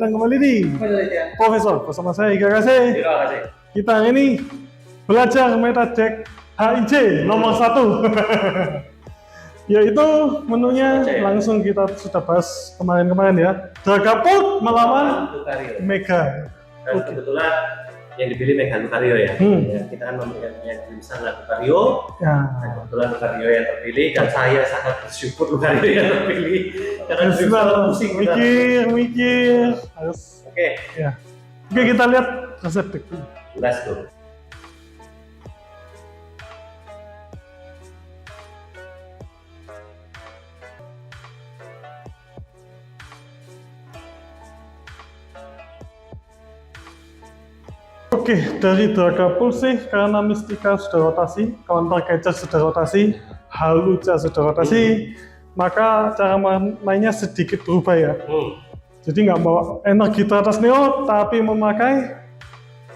datang kembali di Profesor bersama saya Iga Kasih. Kita ini belajar meta deck HIJ nomor 1 yaitu menunya langsung kita sudah bahas kemarin ya, Dragapult melawan Mega. Dan kebetulan yang dipilih Mega Lucario ya. Kita kan memberikan yang tulisan Lucario. Dan kebetulan Lucario yang terpilih dan saya sangat bersyukur Lucario yang terpilih karena pusing mikir harus. Oke, kita lihat resep deck. Let's go. Oke, dari Dragapult sih karena Mystica sudah rotasi, Counter Catcher sudah rotasi, Hawlucha sudah rotasi, maka cara mainnya sedikit berubah ya. Jadi nggak bawa energi teratas Neo, tapi memakai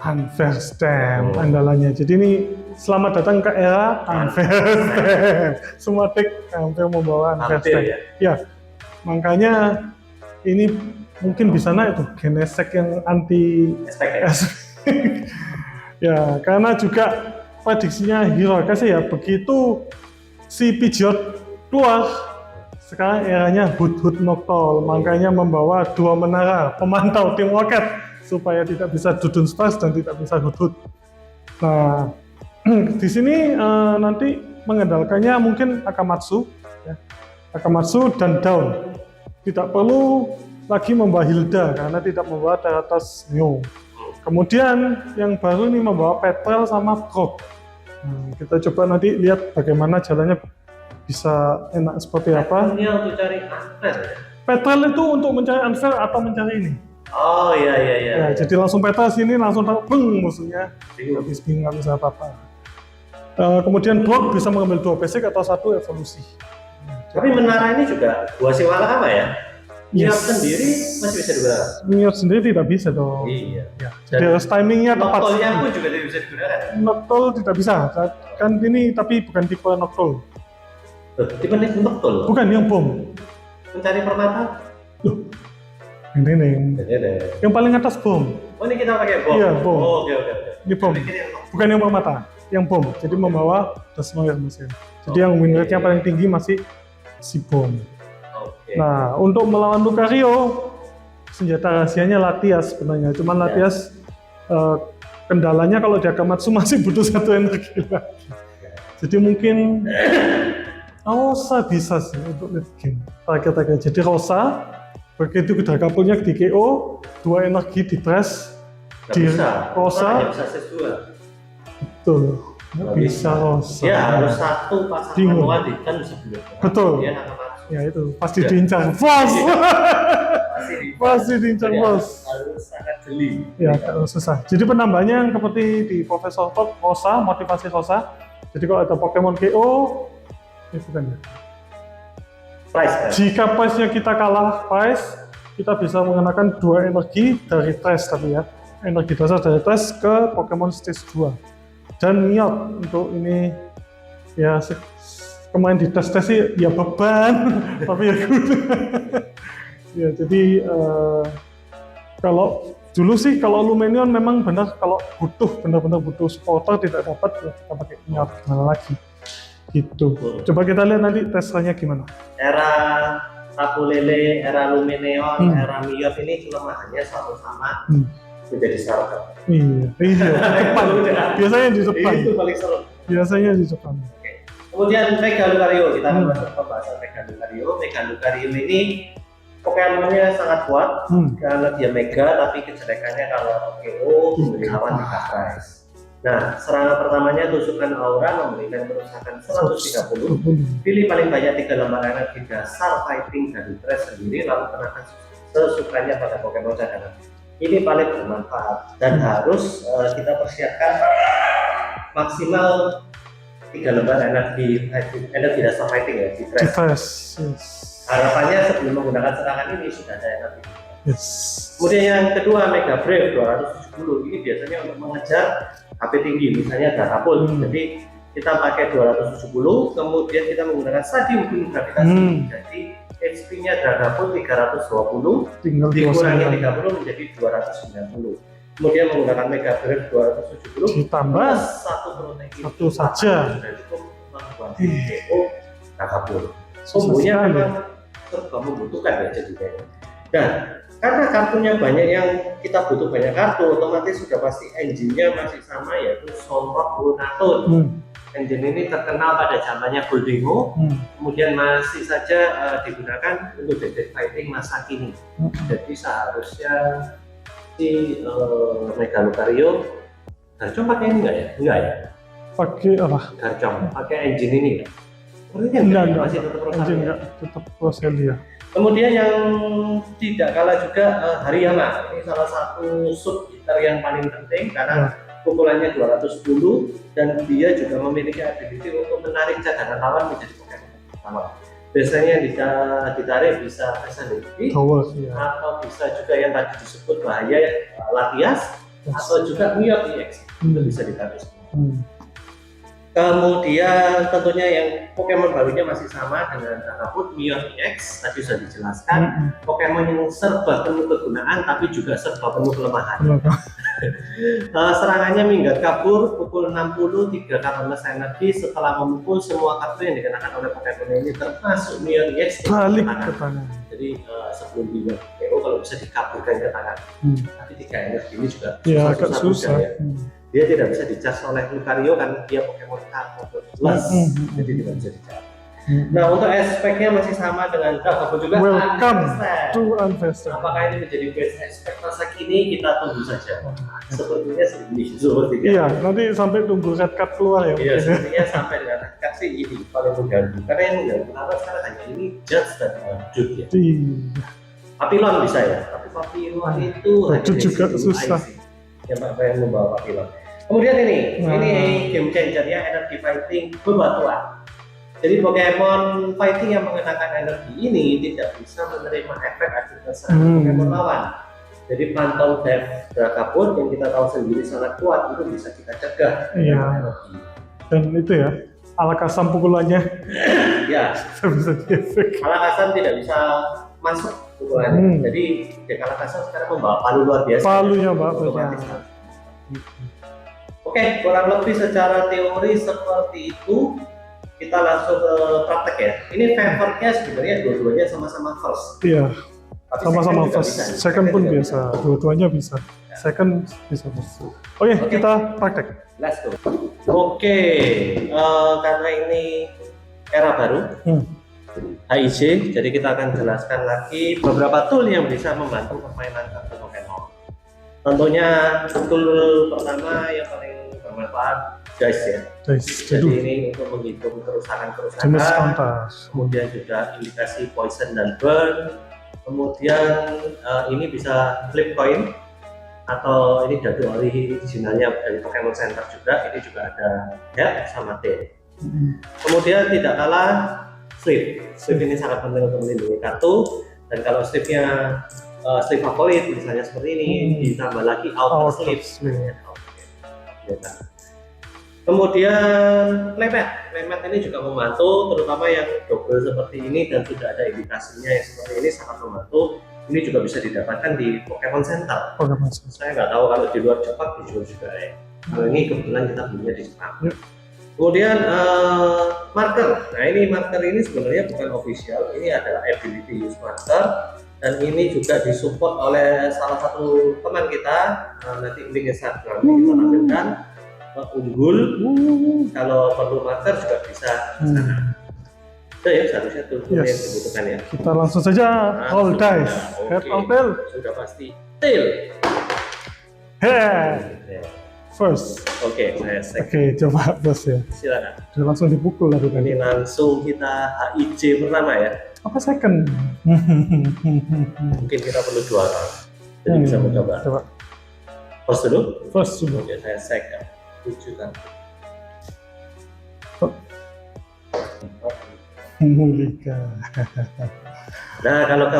Unfair Stamp andalannya. Jadi ini selamat datang ke era Unfair Stamp. Semua deck hampir membawa Unfair Stamp. Ya, makanya ini mungkin bisa naik tuh Genesect yang anti ya, karena juga prediksinya Hero Kasih ya, begitu si Pidgeot keluar, sekarang eranya Hut Noctowl, makanya membawa 2 menara pemantau tim Rocket supaya tidak bisa Dudun Stars dan tidak bisa Hut. Nah, di sini nanti mengandalkannya mungkin Akamatsu, ya. Akamatsu dan Dawn. Tidak perlu lagi membawa Hilda karena tidak membawa teratas Neo. Kemudian yang baru ini membawa Petrel sama Brock. Kita coba nanti lihat bagaimana jalannya bisa enak seperti apa. Ini untuk cari unfair ya? Petrel itu untuk mencari unfair atau mencari ini. Oh iya. Jadi langsung Petrel sini langsung beng musuhnya. Habis bingung nggak bisa apa-apa. Kemudian Brock bisa mengambil 2 basic atau 1 evolusi. Tapi menara ini juga buah siwala apa ya? Niat sendiri masih bisa digunakan? Niat sendiri tidak bisa dong. Iya. Ya. Jadi harus timingnya tepat. Noctowl-nya pun juga tidak bisa digunakan. Noctowl tidak bisa. Kan ini tapi bukan tipe Noctowl. Tipe Noctowl? Bukan yang bom. Mencari permata? Loh. Ini. Yang paling atas bom. Oh ini kita pakai bom? Iya bom. Oh, oke. Ini bom. Bukan yang permata. Yang bom. Jadi membawa Destroyer mesin. Jadi yang win rate-nya paling tinggi masih si bom. Nah, untuk melawan Lucario, senjata rahasianya Latias sebenarnya. Cuman Latias kendalanya kalau di Akamatsu masih butuh 1 energi lagi. Jadi mungkin Rosa bisa sih untuk late game. Target. Jadi Rosa, begitu ke Dragapultnya di KO, 2 energi di press, di Rosa. Bisa ses 2. Betul. Nggak bisa Rosa. Ya harus 1 pasangan wadi kan bisa dulu. Betul. Ya itu pasti diincar bos. Pasti diincar bos. Harus sangat jeli. Ya susah. Jadi penambahnya yang seperti di Profesor Top Rosa, motivasi Rosa. Jadi kalau ada Pokemon KO, itu kan ya. Jika price-nya kita kalah price, kita bisa menggunakan 2 energi dari Trash tadi ya. Energi dasar dari Trash ke Pokemon Stage 2. Dan Miot untuk ini ya kemarin di tes sih ya beban tapi ya guna. Ya jadi kalau dulu sih kalau Lumenion memang benar kalau benar-benar butuh supporter tidak dapat ya kita pakai Miot gimana lagi gitu. Coba kita lihat nanti tesnya gimana. Era Tapu Lele, era Lumenion, era Miot ini kelemahannya sama menjadi starter. Iya Jepang. Biasanya di Jepang. Itu paling seru. Biasanya di Jepang. Kemudian Mega Lucario, kita masuk pembahasan Mega Lucario. Mega Lucario ini Pokemonnya sangat kuat karena dia Mega, tapi kejelekannya kalau KO memberi lawan 3 prize. Nah, serangan pertamanya tusukan aura memberikan kerusakan 130. Pilih paling banyak 3 lembar energi dasar fighting dari Trash sendiri, lalu kenakan sesukanya pada Pokemon cadangan. Ini paling bermanfaat dan harus kita persiapkan maksimal 3 lembar energi dasar fighting ya di Trash. Harapannya sebelum menggunakan serangan ini sudah ada energi. Kemudian yang kedua Mega Brave 270. Ini biasanya untuk mengejar HP tinggi, misalnya Dragapult. Jadi kita pakai 270, kemudian kita menggunakan Stadium Gunung Gravitasi. Jadi HP-nya Dragapult 320, tinggal dikurangi 29 30 menjadi 290. Kemudian menggunakan Mega Drive 270 ditambah plus satu protein satu saja. sudah cukup membuat GPU Dragapult. Susah Kombonya sekali. memang serba membutuhkan ya jadinya. Dan karena kartunya banyak yang kita butuh banyak kartu, otomatis sudah pasti engine-nya masih sama, yaitu Sunrock Lunatone. Engine ini terkenal pada zamannya Goldingo, kemudian masih saja digunakan untuk Dead Fighting masa kini. Jadi seharusnya si Mega Lucario Garchomp pakai ini enggak ya? Enggak ya? Pakai apa? Garchomp pakai engine ini ya? Sepertinya Enggak, masih tetap engine Rosalia. enggak, tetap Rosalia. Kemudian yang tidak kalah juga Hariyama. Ini salah satu sub hitter yang paling penting karena pukulannya 210 dan dia juga memiliki ability untuk menarik cadangan lawan menjadi Pokemon pertama. Biasanya ditarik bisa Pesandevi atau bisa juga yang tadi disebut bahaya Latias atau juga Miyot EX itu bisa ditarik. Kemudian tentunya yang Pokemon barunya masih sama dengan Dragapult, Miyot EX tadi sudah dijelaskan. Pokemon yang serba penuh kegunaan tapi juga serba penuh kelemahan. Serangannya minggat kabur, pukul 60, 3 karbonas energi. Setelah memukul semua kartu yang dikenakan oleh Pokemon ini termasuk Miyot EX balik ke tangan. Jadi sebelum di KO kalau bisa dikaburkan ke tangan. Tapi 3 energi ini juga Ya agak susah. Ya. Dia tidak bisa dicas oleh Lucario karena dia Pokemon Card plus, jadi tidak bisa dicas. Nah untuk aspeknya masih sama dengan Dragapult juga. Welcome to Unvested. Apakah ini menjadi best aspek masa kini, kita tunggu saja. Sepertinya seperti iya, nanti sampai tunggu red card keluar ya. Iya, sepertinya sampai dengan red card sih ini paling mengganggu. Karena yang mengganggu apa sekarang hanya ini Judge dan Jude ya. Papillon bisa ya, tapi Papillon itu Jude juga susah. Yang membawa Papillon. Kemudian ini game changernya energi fighting bebatuan. Jadi Pokemon fighting yang mengenakan energi ini tidak bisa menerima efek akibat serangan Pokemon lawan. Jadi Phantom Death Dragapult yang kita tahu sendiri sangat kuat itu bisa kita cegah dengan energi. Dan itu ya, Alakazam pukulannya ya bisa diefek. Alakazam tidak bisa masuk pukulannya. Jadi Alakazam sekarang membawa palu luar biasa. Palunya Mbak. Oke, kurang lebih secara teori seperti itu. Kita langsung ke praktek ya. Ini favornya sebenarnya dua-duanya sama-sama first. Iya. Tapi Sama-sama first. Second pun biasa. Dua-duanya bisa. Second bisa first. Oke, kita praktek. Let's go. Oke, karena ini era baru. HIJ, jadi kita akan jelaskan lagi beberapa tool yang bisa membantu permainan kartu Pokemon. Tentunya tool pertama yang paling bermanfaat Dice ya. Jadi ini untuk menghitung kerusakan-kerusakan, kemudian juga indikasi poison dan burn. Kemudian ini bisa flip coin atau ini dari originalnya dari Pokemon Center juga. Ini juga ada head sama tail. Kemudian tidak kalah slip. Slip ini sangat penting untuk melindungi kartu. Dan kalau slipnya slip favorit misalnya seperti ini, ditambah lagi outer slip. Kemudian playmat ini juga membantu, terutama yang double seperti ini dan sudah ada indikasinya yang seperti ini sangat membantu. Ini juga bisa didapatkan di Pokemon Center. Saya nggak tahu kalau di luar Jepang dijual juga ya. Kalau ini kebetulan kita punya di Jepang. Kemudian marker. Nah ini marker ini sebenarnya bukan official, ini adalah ability use marker. Dan ini juga disupport oleh salah satu teman kita, nanti link Instagram kita tampilkan. Unggul, kalau perlu marker juga bisa. Udah ya, seharusnya tool yang dibutuhkan ya. Kita langsung saja roll dice. Head or tail? Sudah pasti tail. Head. First. Oke, saya second. Oke, coba bos ya. Silakan. Sudah langsung dipukul lah Ini langsung kita HIJ pertama ya. Apa second? Mungkin kita perlu juara. Jadi bisa mencoba. Coba. First dulu. First dulu. Oke, saya second. 7 kan. Mulika. Nah, kalau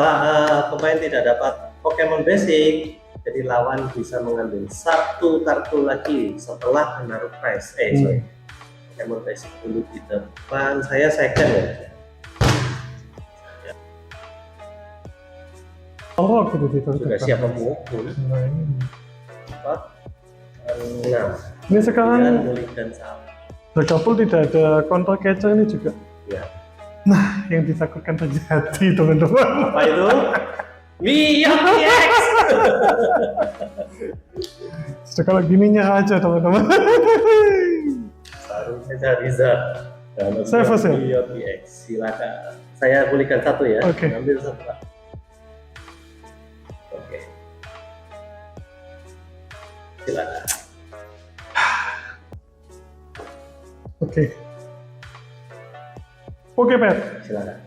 pemain tidak dapat Pokemon basic, jadi lawan bisa mengambil satu kartu lagi setelah menaruh prize. Pokemon basic dulu di depan. Saya second ya. Oh, gitu gitu. Sudah siap memukul. Nah, ini. 4, 6. Ini sekarang Mulihkan 1. Dragapult tidak ada counter catcher ini juga. Ya. Nah, yang ditakutkan terjadi teman-teman. Apa itu? Miyot X. Sudah kalau gini nyerah aja teman-teman. Seharusnya Charizard. Saya first ya? Miyot X. Silakan. Saya pulihkan 1 ya. Oke. Ambil 1. Oke. Silakan. Oke. Oke, Pet. Silakan.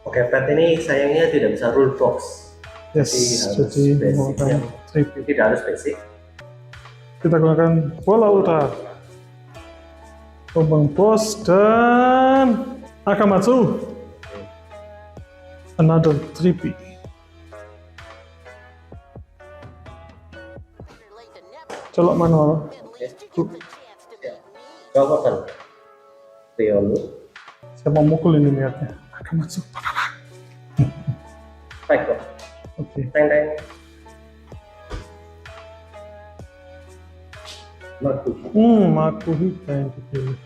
Oke, pet ini sayangnya tidak bisa rule box. Yes, Jadi jadi harus menggunakan trip. Tidak harus basic. Kita gunakan bola ultra. Lubang bos dan Akamatsu. Another 3P. Colok manual. Kau button. Riolu. Saya mau mukul ini lihatnya. Akamatsu. Baik kok. Oke. Teng. Matu. Makuhita yang dipilih.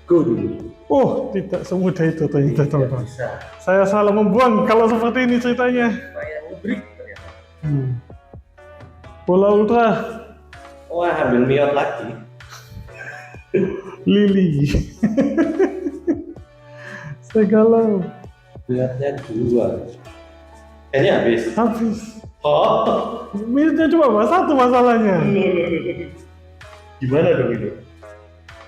Go dulu. Oh, tidak semudah itu ternyata Tidak teman-teman. bisa. Saya salah membuang kalau seperti ini ceritanya. Saya ngebreak ternyata. Bola ultra. Wah, ambil Miyot lagi. Lily. Saya galau. Miyotnya 2. Kayaknya habis. Habis. Oh. Minutnya cuma satu masalahnya. Gimana dong ini?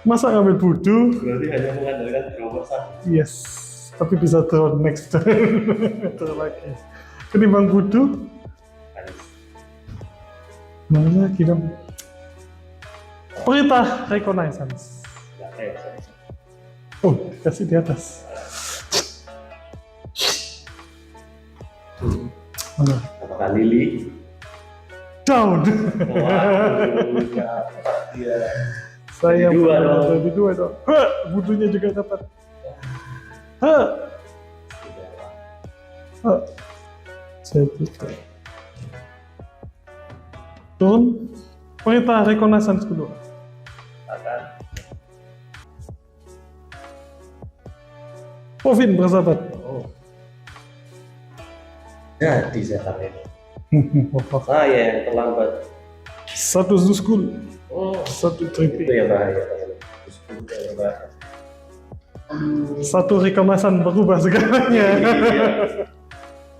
Masa ngambil budu? Berarti hanya mengandalkan drawer 1. Yes. Tapi bisa draw next turn. Draw lagi. Ketimbang budu? Habis. Mana lagi dong? Perintah reconnaissance. Nggak kayak saya. Oh, dikasih di atas. Mana? Apakah Lily? Down. Waduh, dapat dia. Saya Jadi 2 dong. Jadi 2 dong. Hah, budunya juga dapat. Hah. Hah. Jadi turun. Perintah reconnaissance kedua. Akan. Povin bersahabat. Oh. Jadi saya tarik. Saya yang terlambat. Satu Zuskul, Oh, satu itu Tripi, yang bahaya. Terus itu yang bahaya. satu reconnaissance berubah segalanya.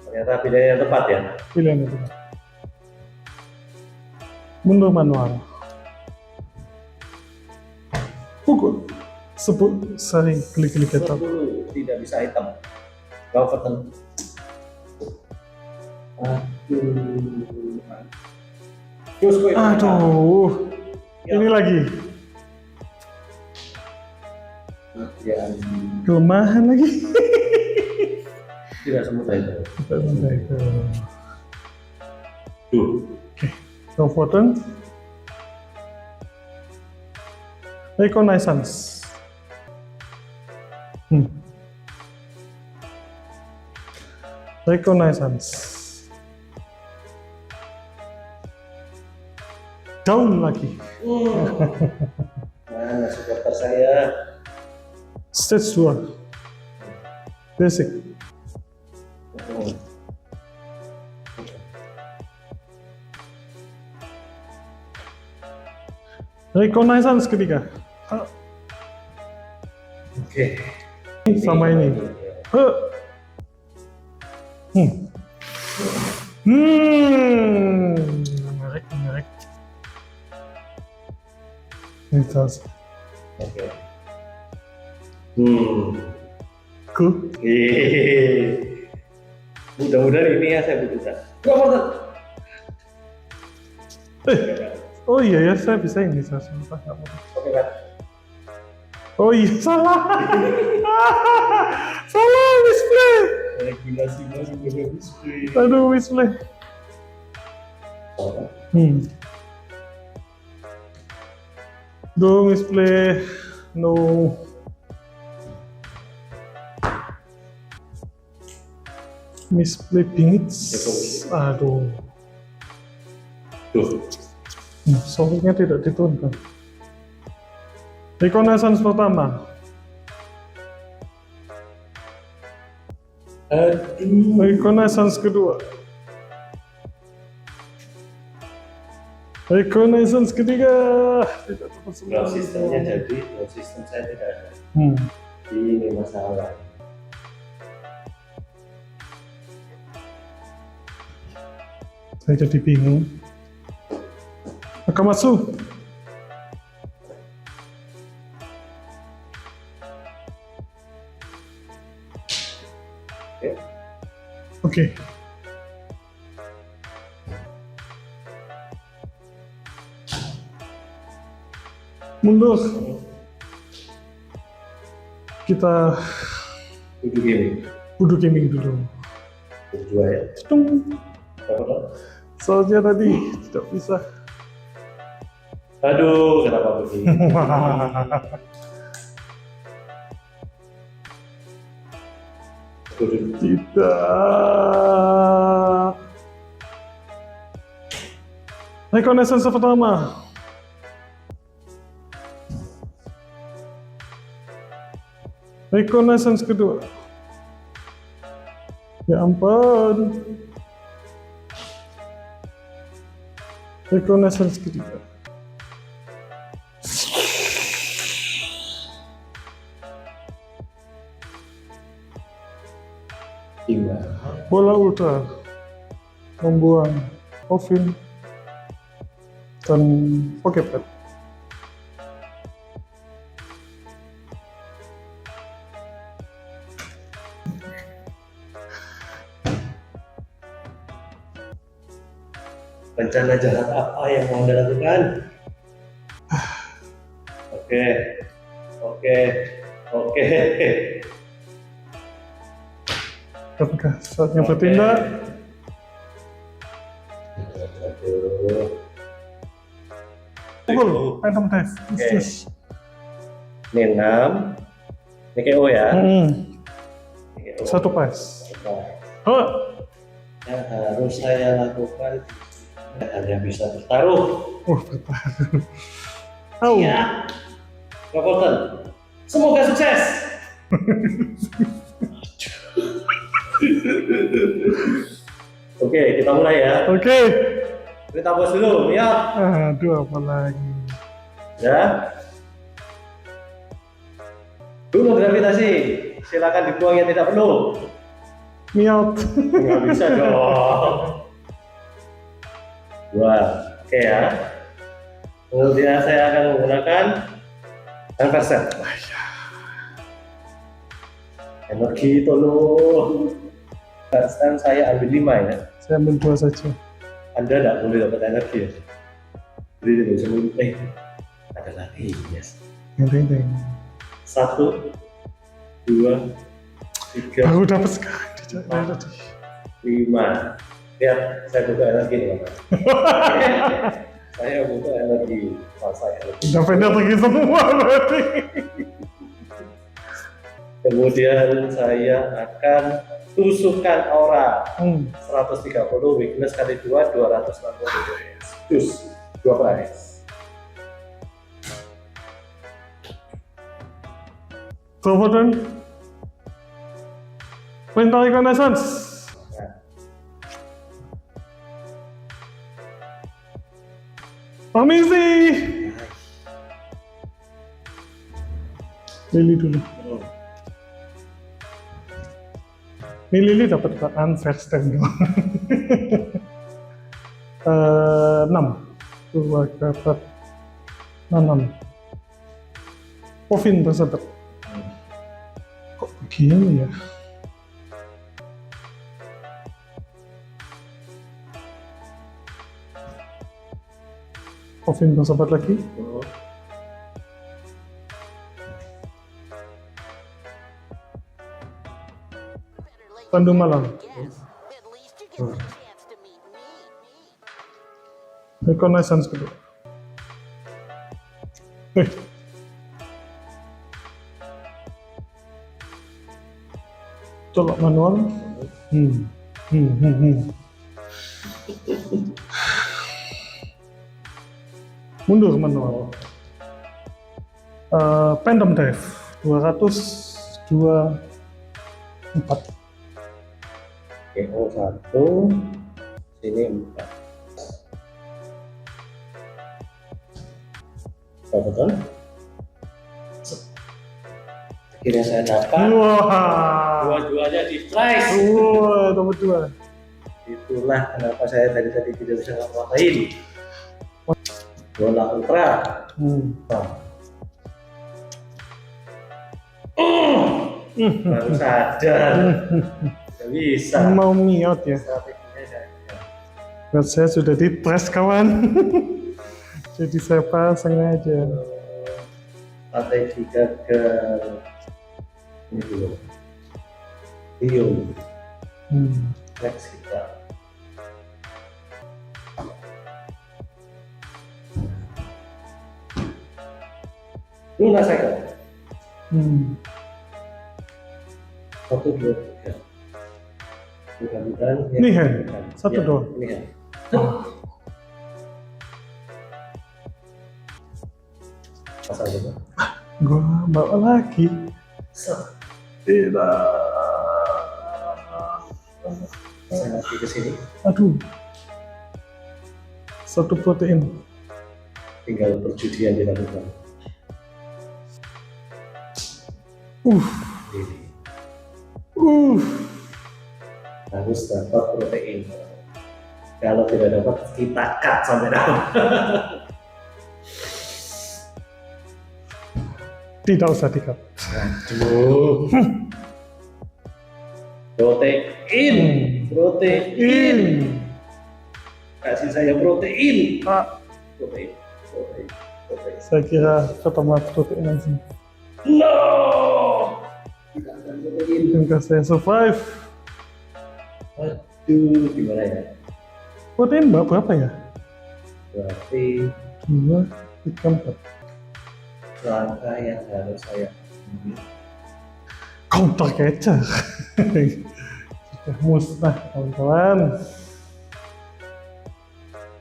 Ternyata pilihan yang tepat ya. Pilihan itu. Mundur manual. Pukul. Sebut sering klik-klik ketat. 10 tidak bisa item. Kau button. Aduh. Aduh. Ini lagi. Ya, Kelemahan lagi. tidak semudah itu. Duh. No button. Reconnaissance. Reconnaissance. Down lagi. Mana supporter saya? Stage 2. Basic. Reconnaissance ketiga. Oke. Sama ini. Menarik. Ini tas. Oke. Ku. Mudah-mudahan ini ya saya butuhkan. Gua button. Oh iya ya, saya bisa ini saya lupa. Oke kan. Oh iya, salah. Salah display. Regulasi masih belum display. Aduh, display. Dong display. No. Misplay bingits. Aduh. Tuh. Soalnya tidak diturunkan. Reconnaissance pertama. Aduh. Reconnaissance kedua. Reconnaissance ketiga. Tidak dapat semua. Drone sistemnya jadi drone sistem saya tidak ada. Ini masalah. Saya jadi bingung. Akamatsu. Oke. Mundur. Kita Duduk gaming. dulu. Berdua ya. Tung. Apa? Soalnya tadi tidak bisa. Aduh, kenapa begini? Tidak. Reconnaissance pertama. Reconnaissance kedua. Ya ampun. Reconnaissance ketiga. Bola ultra membuang Ovin dan Pokepet. Rencana jahat apa yang mau Anda lakukan? Oke. Ketika saatnya bertindak, pukul Phantom Dive. Yes. Ini 6. Ini KO ya. Ini KO. Satu pas. Oh, Yang harus saya lakukan hanya bisa bertaruh. bertahan. Au. Ya. Rokoten. Semoga sukses. Oke, kita mulai ya. Oke. Kita pause dulu, ya. Aduh, apa lagi? Ya. Dulu gravitasi. Silakan dibuang yang tidak perlu. Miot. Nggak bisa dong. 2. Oke ya. Kemudian saya akan menggunakan conversion. Energi itu loh. Sekarang saya ambil 5 ya. Saya ambil 2 saja. Anda tidak boleh dapat energi ya. Beri dulu sebelum ada lagi, yes. Ngering. 1, 2, 3, Baru dapat sekarang. Tidak. 5. Lihat, saya butuh energi nih, Pak. Saya butuh energi. Saya energi. Dapat energi semua berarti. Kemudian saya akan tusukkan aura 130, weakness kali 2, 260. Tus, 2 price. Turbodan. Perintah reconnaissance. Permisi. Lili dulu. Ini Lili dapat unfair stand doang. 6. 2 dapat 6. Ovin tersebut. Kok begini ya? Ovin tersebut lagi. Pandu malam. Reconnaissance kedua. Coba manual. Mundur manual. Phantom Dive 224. KO 1, sini 4. Betul? Akhirnya saya dapat. Wah, Dua-duanya di flash. dapat 2. Itulah kenapa saya tadi tidak bisa ngapa-ngapain. Bola ultra. Baru sadar. Gak bisa. Mau miot ya. Strateginya gagal. Buat saya sudah ditres kawan. Jadi saya pasang aja. Strategi gagal. Ini dulu. Rio. Next kita. Luna saya. 1, 2, 3. Bukan. Ini hand. Satu doang. Ini hand. Pasang dulu. Gua bawa lagi. Tidak. Saya lagi ke sini. Aduh. 1 protein. Tinggal perjudian dilakukan. Ini. Harus dapat protein. Kalau tidak dapat, kita cut sampai dapat. Tidak usah dikat. Aduh. Protein. Kasih saya protein. Protein. Saya kira ketemu protein langsung. No. Tidak ada protein. Mungkin saya survive. Aduh, gimana ya? Protein berapa ya? Berarti 2, 3, 4. langkah yang harus saya ambil. Counter catcher. Sudah musnah kawan-kawan.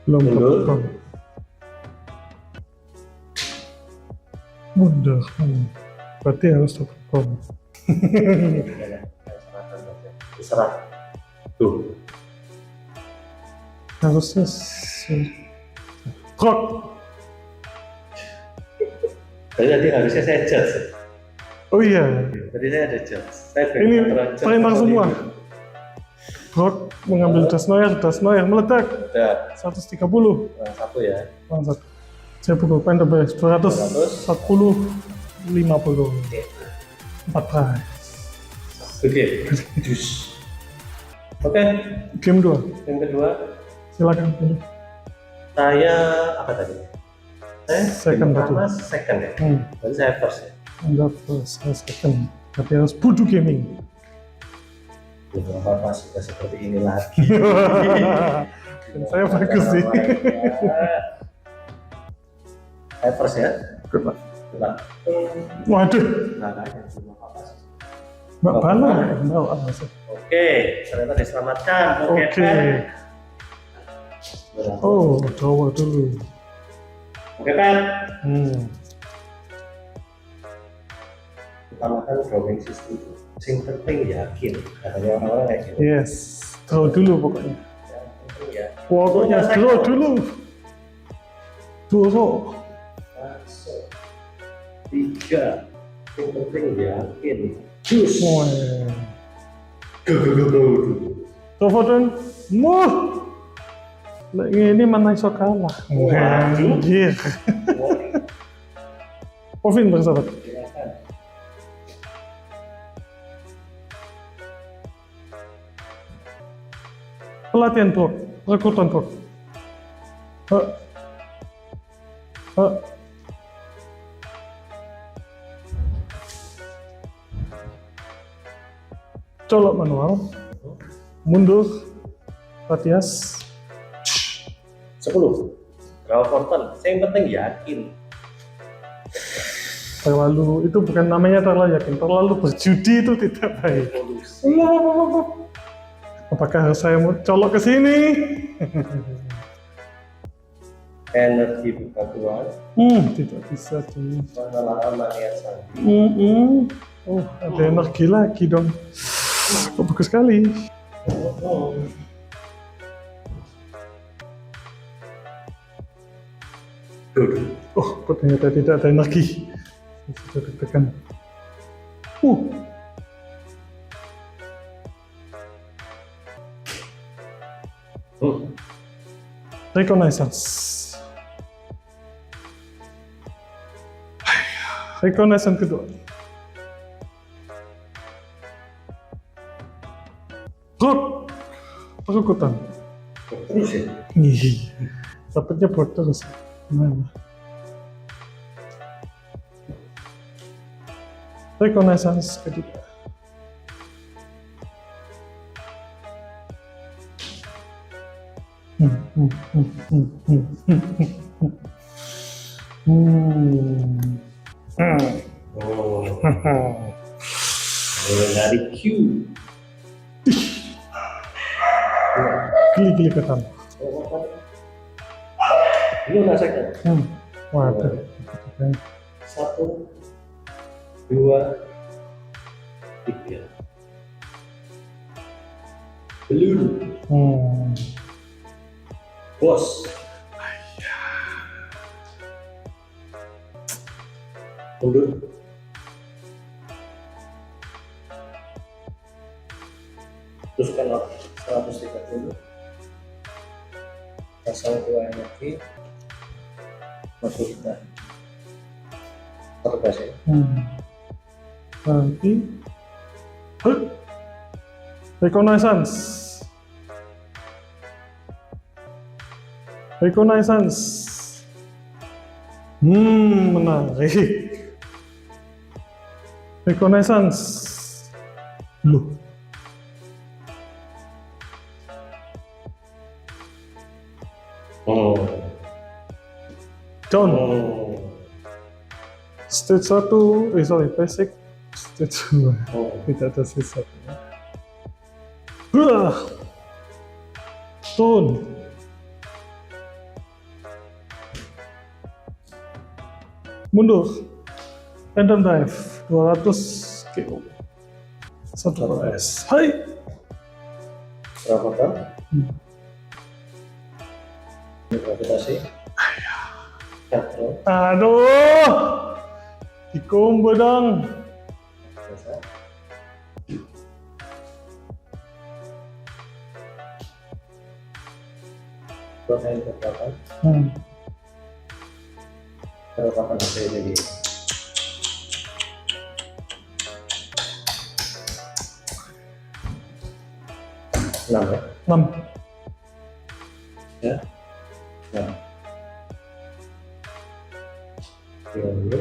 Belum dapat. Mundur. Berarti harus dapat kom. Diserah. Tuh. Harusnya Rock. Tadi harusnya saya judge. Oh iya. Tadi saya ada judge. Saya Ini perintah semua. Rock mengambil Dasnoyer meledak. Udah. 130. Satu ya. Langsung. Saya pukul Phantom Dive 240, 50. 4 try. Oke. Oke. Game 2. Yang kedua, Silakan pilih. saya apa tadi? Saya Second tadi. Second ya. Berarti saya first ya. Anda first, saya second. Tapi harus Voodoo Gaming. Belum apa-apa sudah seperti ini lagi. Dan saya bagus sih. Saya first ya. Good luck. Coba. Waduh. Nah, belum apa-apa sih. Mbak Bala. Mbak Oke, ternyata diselamatkan. Oke. Oh, Jawa dulu. Oke, Pan. Utamakan drawing system itu. Yang penting yakin. Katanya orang-orang kayak gitu. Yes. Draw dulu pokoknya. Yang penting ya. Pokoknya draw dulu. Draw. Masuk. 3. Yang penting yakin. Jus. Go. Telepon. Ini mana iso kalah. Anjir. Povin bersahabat. Pelatihan pro, rekrutan pro. Colok manual, mundur, Latias. 10. Draw konten. Yang penting yakin. Terlalu, itu bukan namanya terlalu yakin, terlalu berjudi itu tidak baik. Evolusi. Apa Apakah saya mau colok ke sini? Energi buka keluar. Tidak bisa tuh. Pengelolaan Maria Sandi. Oh, ada energi lagi dong. Kok bagus sekali. Oh, ternyata tidak ada energi. Sudah deg-degan. Reconnaissance. Reconnaissance kedua. Rot. Perkutan. Terus ya? Dapatnya buat terus. Gimana? Reconnaissance ketiga. Dari Q. Gili-gili ketan. Ini udah second. Waduh. 1, 2, 3. Peluru. Bos. Mundur. Terus kan 130. Pasang 2 energi. Masuk kita. Satu kasih. Nanti. Reconnaissance. Reconnaissance. Menarik. Reconnaissance. Loh. John. Stage 1, basic. Stage 2. Tidak ada sisa. Turun. Mundur. Random dive 200 KO. 1 S. Hai. Berapa kan? Ini gravitasi. Aduh. Dikombo dong. Biasa. Buat yang berapa? Berapa hasil ini? Enam ya? 6. Ya. Nah. Dulu.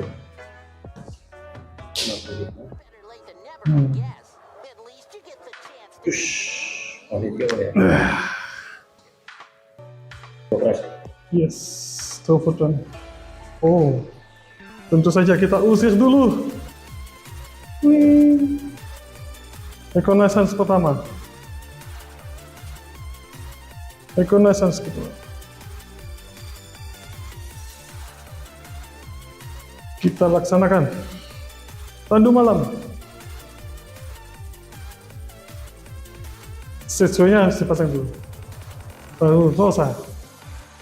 55. Oh, itu ya. Progres. Yes, telepon. Oh, tentu saja kita usir dulu. Reconnaissance pertama. Reconnaissance kedua. Kita laksanakan. Tandu malam. Stage-nya harus dipasang dulu. Baru selesai.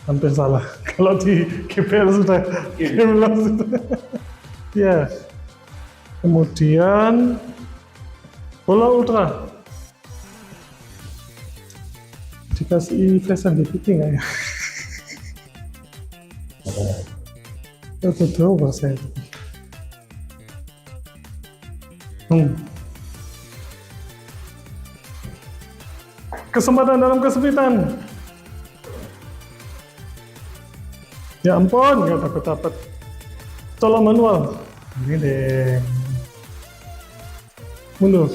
Hampir salah. Kalau di GPL sudah. Ya. Kemudian bola ultra. Dikasih flash and defeating nggak ya? Itu over saya. Kesempatan dalam kesempitan. Ya ampun, nggak dapat. Colok manual. Ini deh. Mundur.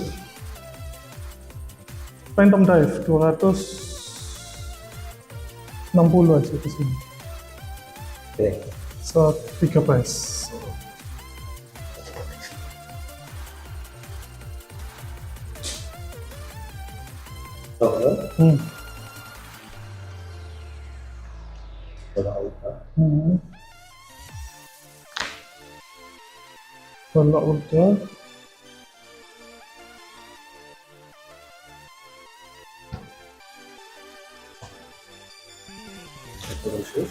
Phantom dive 260 aja ke sini. Oke. So 3 price. Oh, Hmm. bola ultra. Hmm. Bola ultra. Terus.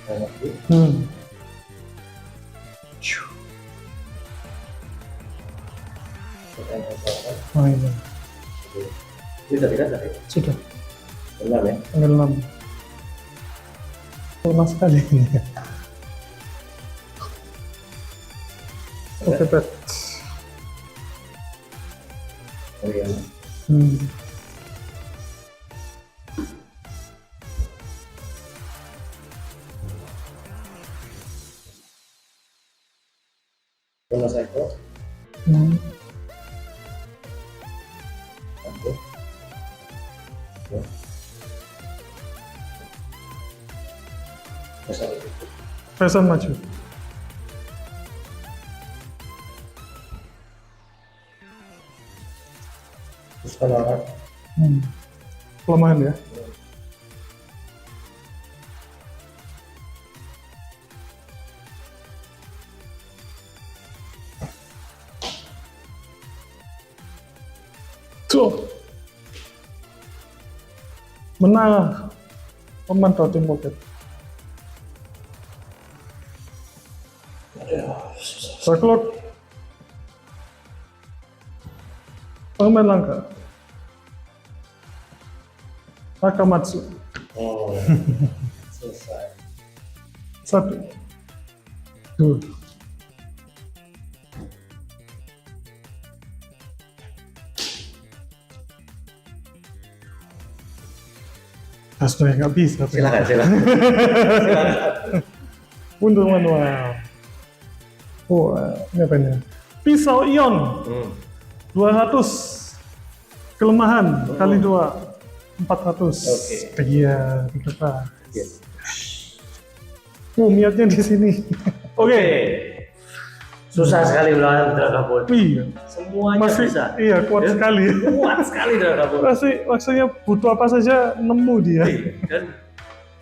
Lagi. Hmm. Oh iya, Ini tadi kan tadi. sudah. Benar ya. Tanggal 6. Lama sekali ini. Oke, bet. Oh iya. Hmm. Bola cycle. Hmm. Satu. Dua. Besar itu. Pesan maju. Terus kalau orang Hmm. Pelemahan ya. Tuh. Menang. Pemantau tim pocket. Backlog. Pemain langka. Nakamatsu. oh, selesai. 1, 2. Sudah nggak bisa. Silakan. Silakan. Mundur manual. Oh, ini apa ini? Pisau ion Hmm. 200. Kelemahan kali 2 400. Oke. Iya, kita. Yes. Niatnya di sini. Oke. Susah sekali melawan Dragapult. Iya. Semuanya Masih bisa. iya kuat Ya? sekali. Kuat sekali Dragapult. Maksudnya butuh apa saja nemu dia. Dan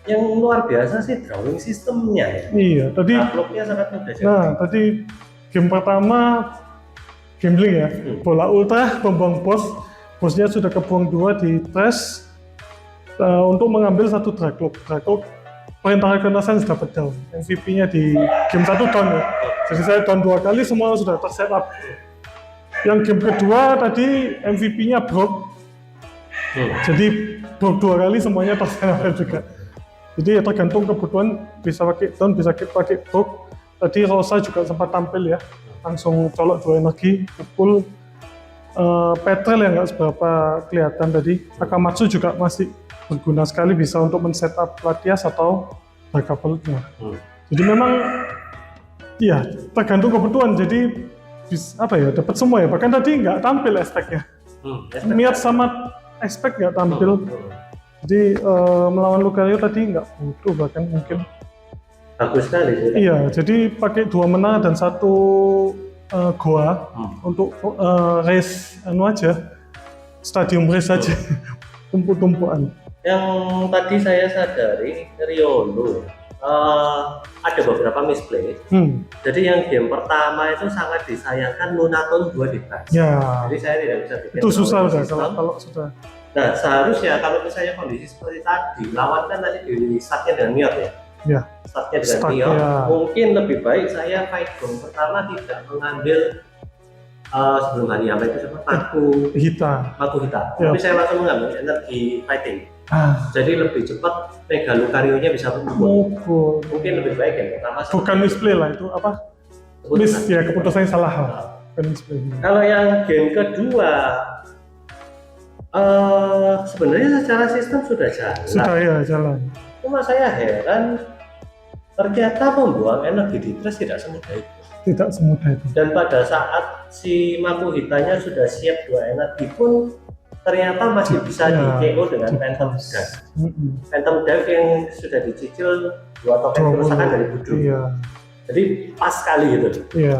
yang luar biasa sih drawing sistemnya ya. Iya, tadi Uploadnya sangat mudah. nah, tadi game pertama gambling ya. Bola ultra membuang bosnya sudah kebuang 2 di trash untuk mengambil 1 Dracloak. Perintah reconnaissance dapat down. MVP-nya di game 1 down ya. Jadi saya down 2 kali semua sudah tersetup. Yang game kedua tadi MVP-nya broke. Jadi broke 2 kali semuanya tersetup juga. Jadi ya tergantung kebutuhan, bisa pakai down, bisa pakai broke. Tadi Rosa juga sempat tampil ya. Langsung colok 2 energi, pukul. Petrel yang nggak seberapa kelihatan tadi. Akamatsu juga masih berguna sekali, bisa untuk men-setup Latias atau Dragapult-nya. Jadi memang iya tergantung kebutuhan. Jadi apa ya, dapat semua ya. Bahkan tadi nggak tampil aspeknya. Niat sama aspek nggak tampil. Jadi melawan Lucario tadi nggak butuh bahkan mungkin. Bagus sekali. Iya, jadi pakai 2 menang dan 1 goa untuk race aja, stadium race aja, tumpuk-tumpukan. Yang tadi saya sadari Riolo ada beberapa misplay. Jadi yang game pertama itu sangat disayangkan Lunaton 2 di back. Ya. Jadi saya tidak bisa bikin Itu susah udah sistem. kalau sudah. Nah seharusnya kalau misalnya kondisi seperti tadi, lawan kan tadi di startnya dengan Miot ya. Ya. Startnya dengan Miot, mungkin lebih baik saya fight game pertama tidak mengambil sebelum hari apa itu siapa? Maku Hita. Ya. Tapi saya langsung mengambil energi fighting. Jadi lebih cepat Mega Lucario-nya bisa mukul. Mungkin lebih baik ya pertama. Bukan misplay lah itu apa? Ya keputusannya salah. Bukan misplay. Kalau yang game kedua, sebenarnya secara sistem sudah jalan. Sudah ya jalan. Cuma saya heran ternyata membuang energi di trash tidak semudah itu. Tidak semudah itu. Dan pada saat si Makuhitanya sudah siap 2 energi pun ternyata masih bisa di KO dengan Phantom Dive. Phantom Dive yang sudah dicicil 2 token kerusakan dari Budu. Iya. Jadi pas sekali gitu. Iya.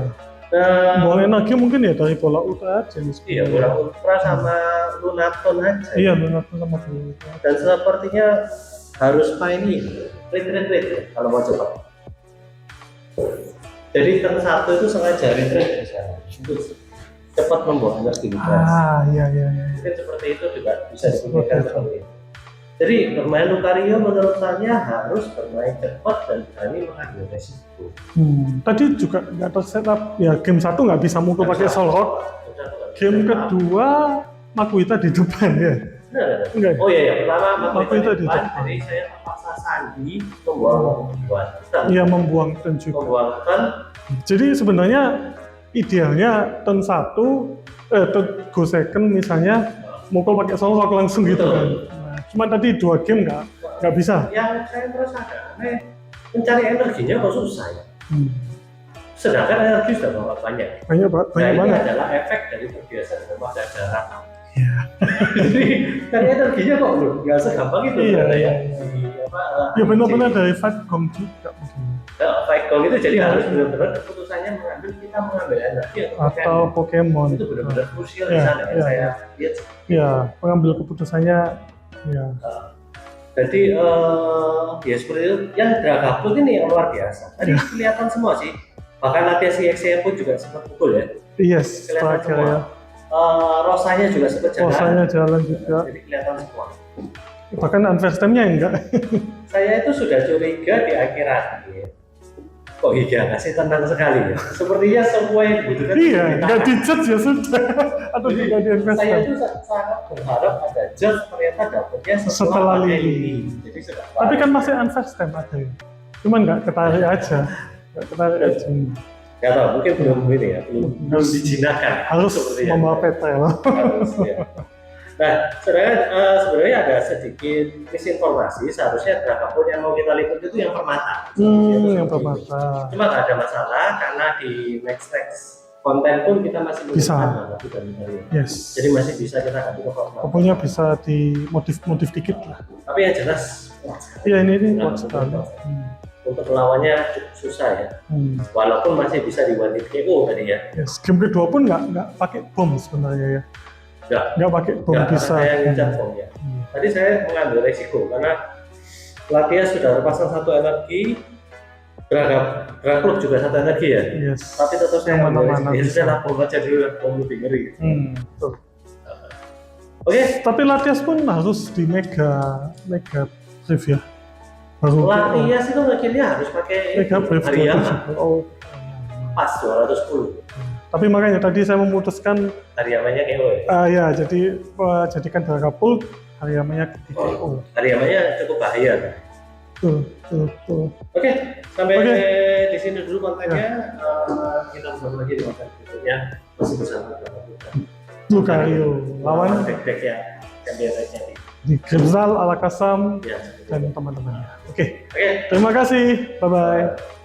Nah, Buang energi mungkin ya dari bola ultra aja. iya, bola ultra sama lunaton aja. Iya, benar tuh sama bola ultra. Dan sepertinya harus main ini, retreat ya, kalau mau cepat. Jadi turn 1 itu sengaja retreat ya, untuk cepat membuang energi. Iya. Mungkin seperti itu juga bisa dipikirkan seperti itu. Jadi bermain Lucario menurut saya harus bermain cepat dan berani mengambil resiko. Tadi juga nggak tersetup ya, game 1 nggak bisa mukul pakai Solrock. Game kedua Makuhita di depan ya. Enggak. Oh iya, pertama Makuhita di depan, depan. jadi saya terpaksa Sandi membuang Iya, membuang turn juga. membuang turn. Jadi sebenarnya idealnya turn 1 turn go second misalnya mukul pakai Solrock langsung gitu kan. Nah, cuma tadi 2 game nggak bisa. Yang saya merasa agak aneh, mencari energinya kok susah ya. Sedangkan energi sudah banyak. Banyak Nah, ini banget. adalah efek dari terbiasa dengan pada jarak. Iya. Jadi cari energinya kok belum nggak segampang itu Iya, sebenarnya iya, ya. iya. Di apa, Ya benar-benar dari fight gong juga mungkin. Fight Gong itu jadi Iya. harus benar-benar keputusannya kita mengambil energi Atau Pokemon. itu benar-benar krusial di Iya, sana ya. iya. Saya lihat. Ya, pengambil keputusannya ya. Jadi ya seperti itu. Yang Dragapult ini yang luar biasa. Tadi kelihatan semua sih. Bahkan nanti si XC pun juga sempat pukul ya. Yes, Kelihatan terakhir semua. ya. Rosanya juga sempat jalan. Rasanya jalan juga. Jadi kelihatan semua. Bahkan unfair time-nya enggak. Saya itu sudah curiga di akhir-akhir. Kok Higa kasih tenang sekali ya? Sepertinya semua yang dibutuhkan. Iya, enggak di-judge ya sudah. Atau Jadi, juga di unfair saya time. itu sangat berharap ada judge, ternyata dapetnya Setelah pakai Lily. Jadi sudah Tapi kan masih unfair time ada ya. Cuman enggak ketarik aja. Enggak ketarik aja. nggak tahu, mungkin belum ini ya, belum dijinakan. Harus sepertinya. membawa petel. Harus, ya. Nah, sebenarnya ada sedikit misinformasi. Seharusnya Dragapult yang mau kita lihat itu yang permata. Yang permata. Cuma nggak ada masalah karena di next konten pun kita masih Bisa. menggunakan Naga dan Lucario. Yes. Jadi masih bisa kita ganti ke permata. Pokoknya bisa di modif dikit lah. Tapi yang jelas Iya ini kuat sekali. untuk melawannya cukup susah ya. Walaupun masih bisa di one hit KO tadi ya. Yes. Game kedua pun nggak pakai bom sebenarnya ya. Nggak pakai bom Nggak, bisa. saya ngejar bom ya. Tadi saya mengambil resiko karena Latias sudah terpasang satu energi, Dragapult juga satu energi ya. Yes. Tapi tetap saya Yang mengambil mana-mana resiko. Ya bisa. sudah lah, bom aja dulu lah, bom lebih ngeri. Betul. Oke, Tapi Latias pun harus di mega brief ya. Baru Latias itu akhirnya harus pakai mega brief Hariyama 27. Oh. pas 210. Tapi makanya tadi saya memutuskan Hariyamanya KO ya. ya jadi jadikan Dragapult Hariyamanya di KO. Hariyamanya cukup bahaya kan. Betul. Oke, sampai Oke. di sini dulu kontennya. Kita ngobrol lagi di konten berikutnya masih bersama Lucario lawan deck-deck ya yang biasanya di Grimzal, Alakazam ya. dan teman-temannya. Oke. Oke. Terima kasih. Bye bye.